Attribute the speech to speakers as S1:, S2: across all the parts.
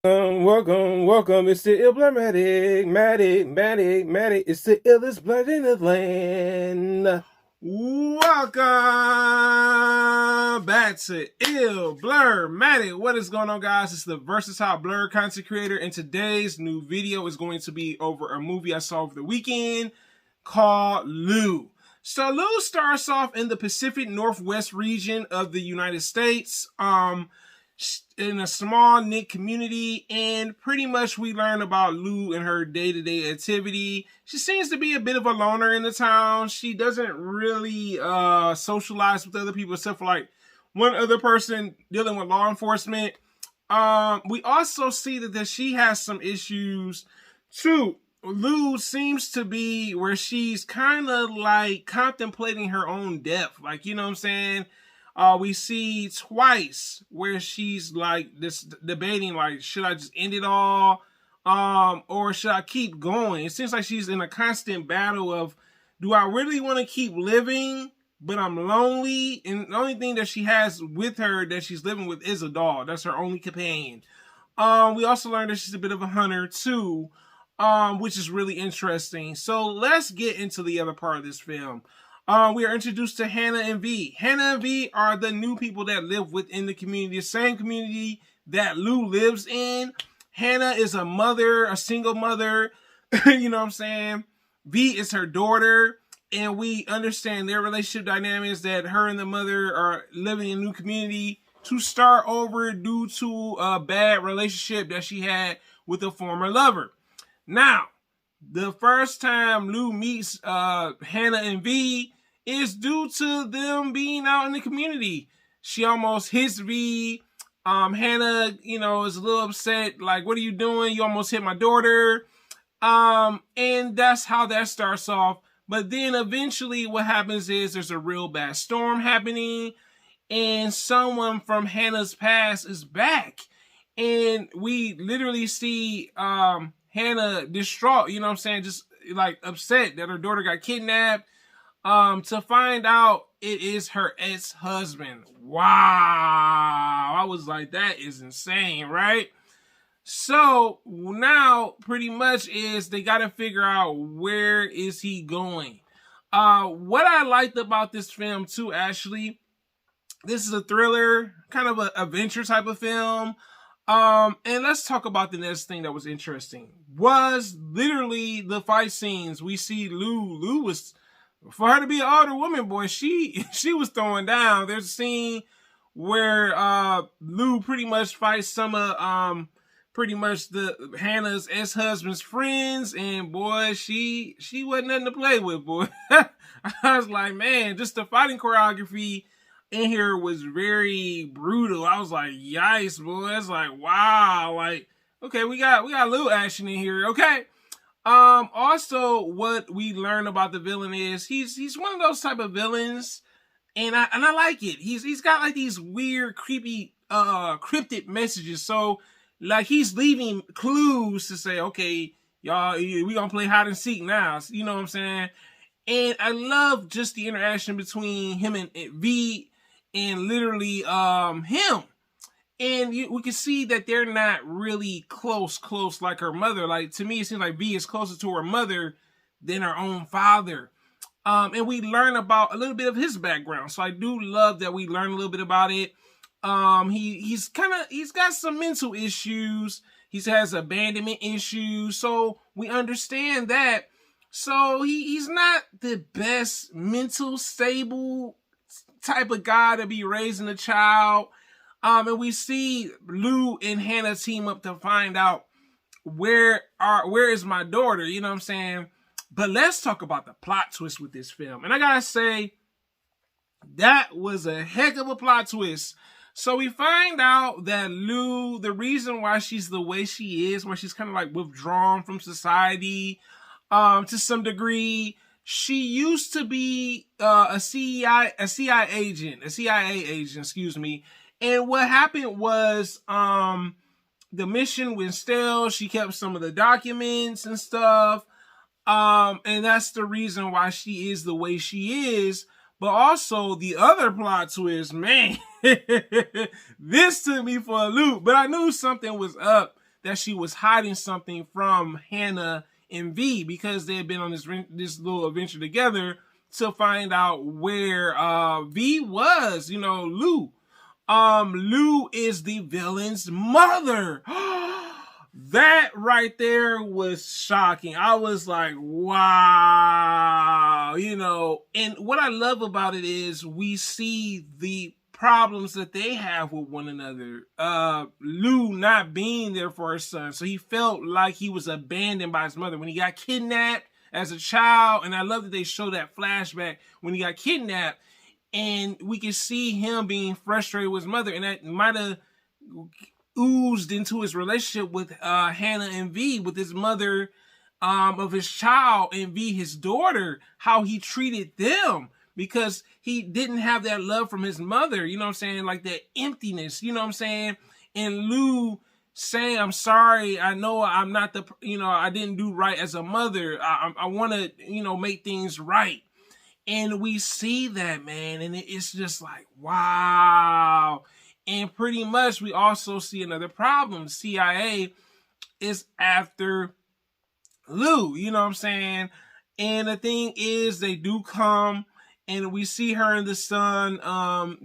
S1: Welcome. It's the Matic. It's the illest blood in the land.
S2: Welcome back to Blurmatic. What is going on, guys? It's the versatile blur content creator, and today's new video is going to be over a movie I saw over the weekend called Lou. So Lou starts off in the Pacific Northwest region of the United States. In a small knit community, and pretty much we learn about Lou and her day-to-day activity. She seems to be a bit of a loner in the town. She doesn't really socialize with other people except for like one other person dealing with law enforcement. We also see that she has some issues too. Lou seems to be where she's kind of like contemplating her own death, like, you know what I'm saying? We see twice where she's like this debating, like, should I just end it all? Or should I keep going? It seems like she's in a constant battle of, do I really want to keep living, but I'm lonely? And the only thing that she has with her that she's living with is a dog. That's her only companion. We also learned that she's a bit of a hunter too, which is really interesting. So let's get into the other part of this film. We are introduced to Hannah and V. Hannah and V are the new people that live within the community, the same community that Lou lives in. Hannah is a mother, a single mother, you know what I'm saying? V is her daughter, and we understand their relationship dynamics, that her and the mother are living in a new community to start over due to a bad relationship that she had with a former lover. Now, the first time Lou meets Hannah and V is due to them being out in the community. She almost hits V. Hannah, is a little upset. Like, what are you doing? You almost hit my daughter. And that's how that starts off. But then eventually what happens is there's a real bad storm happening, and someone from Hannah's past is back. And we literally see Hannah distraught, you know what I'm saying? Just like upset that her daughter got kidnapped. To find out it is her ex-husband. Wow. I was like, that is insane, right? So now pretty much is they got to figure out where is he going. What I liked about this film too, actually, this is a thriller, kind of an adventure type of film. And let's talk about the next thing that was interesting. Was literally the fight scenes. We see Lou was, for her to be an older woman, boy, she was throwing down. There's a scene where Lou pretty much fights some of pretty much the Hannah's ex-husband's friends, and boy, she wasn't nothing to play with, boy. I was like, man, just the fighting choreography in here was very brutal. I was like, yikes, boy. It's like, wow, like, okay, we got a little action in here, okay. Also, what we learn about the villain is he's one of those type of villains, and I like it. He's got like these weird, creepy, cryptic messages. So like he's leaving clues to say, okay, y'all, we gonna play hide and seek now. You know what I'm saying? And I love just the interaction between him and V, and literally him. And we can see that they're not really close like her mother. Like, to me, it seems like V is closer to her mother than her own father. And we learn about a little bit of his background. So I do love that we learn a little bit about it. He's got some mental issues. He has abandonment issues. So we understand that. So he's not the best mental stable type of guy to be raising a child. And we see Lou and Hannah team up to find out where is my daughter, you know what I'm saying? But let's talk about the plot twist with this film. And I gotta say, that was a heck of a plot twist. So we find out that Lou, the reason why she's the way she is, where she's kind of like withdrawn from society, to some degree, she used to be a CIA agent, excuse me. And what happened was, the mission went stale. She kept some of the documents and stuff. And that's the reason why she is the way she is. But also the other plot twist, man, this took me for a loop. But I knew something was up that she was hiding something from Hannah and V, because they had been on this little adventure together to find out where V was. Lou. Lou is the villain's mother. That right there was shocking. I was like, wow. And what I love about it is we see the problems that they have with one another. Lou not being there for her son, so he felt like he was abandoned by his mother when he got kidnapped as a child. And I love that they show that flashback when he got kidnapped, and we can see him being frustrated with his mother, and that might have oozed into his relationship with Hannah and V, with his mother of his child, and V, his daughter, how he treated them, because he didn't have that love from his mother, like that emptiness, and Lou saying, I'm sorry, I know I'm not I didn't do right as a mother, I want to, make things right. And we see that, man, and it's just like, wow. And pretty much we also see another problem. CIA is after Lou, And the thing is, they do come, and we see her and the son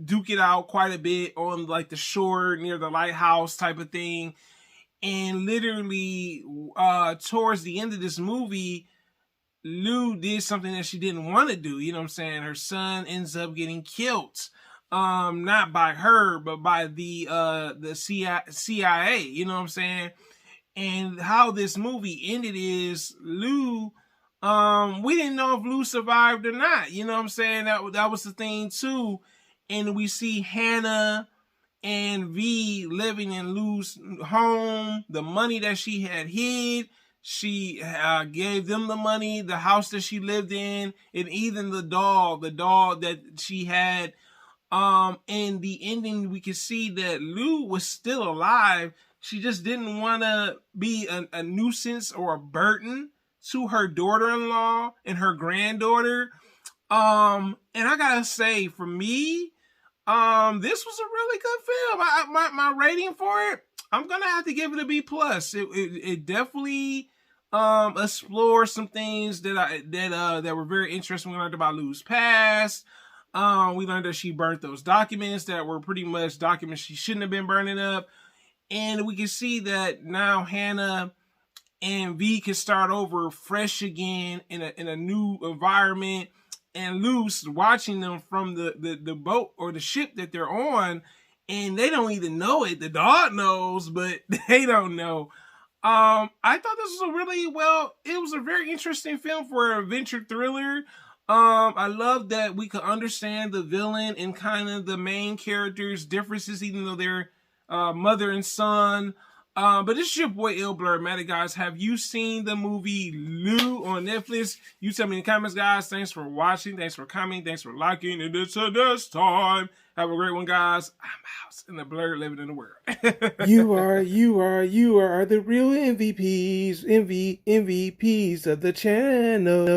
S2: duke it out quite a bit on like the shore near the lighthouse type of thing. And literally towards the end of this movie, Lou did something that she didn't want to do. Her son ends up getting killed. Not by her, but by the CIA, And how this movie ended is Lou, we didn't know if Lou survived or not. That was the thing too. And we see Hannah and V living in Lou's home, the money that she had hid. She gave them the money, the house that she lived in, and even the dog that she had. In the ending, we can see that Lou was still alive. She just didn't want to be a nuisance or a burden to her daughter-in-law and her granddaughter. And I gotta say, for me, this was a really good film. My rating for it, I'm gonna have to give it a B+. It definitely explore some things that were very interesting. We learned about Lou's past. We learned that she burnt those documents that were pretty much documents she shouldn't have been burning up. And we can see that now Hannah and V can start over fresh again in a new environment. And Lou's watching them from the boat or the ship that they're on, and they don't even know it. The dog knows, but they don't know. I thought this was it was a very interesting film for an adventure thriller. I love that we could understand the villain and kind of the main characters' differences, even though they're mother and son. But this is your boy Blurmatic, guys. Have you seen the movie Lou on Netflix? You tell me in the comments, guys. Thanks for watching. Thanks for commenting. Thanks for liking. And until next time, have a great one, guys. I'm out in the blur, living in the world.
S1: You are the real MVPs of the channel.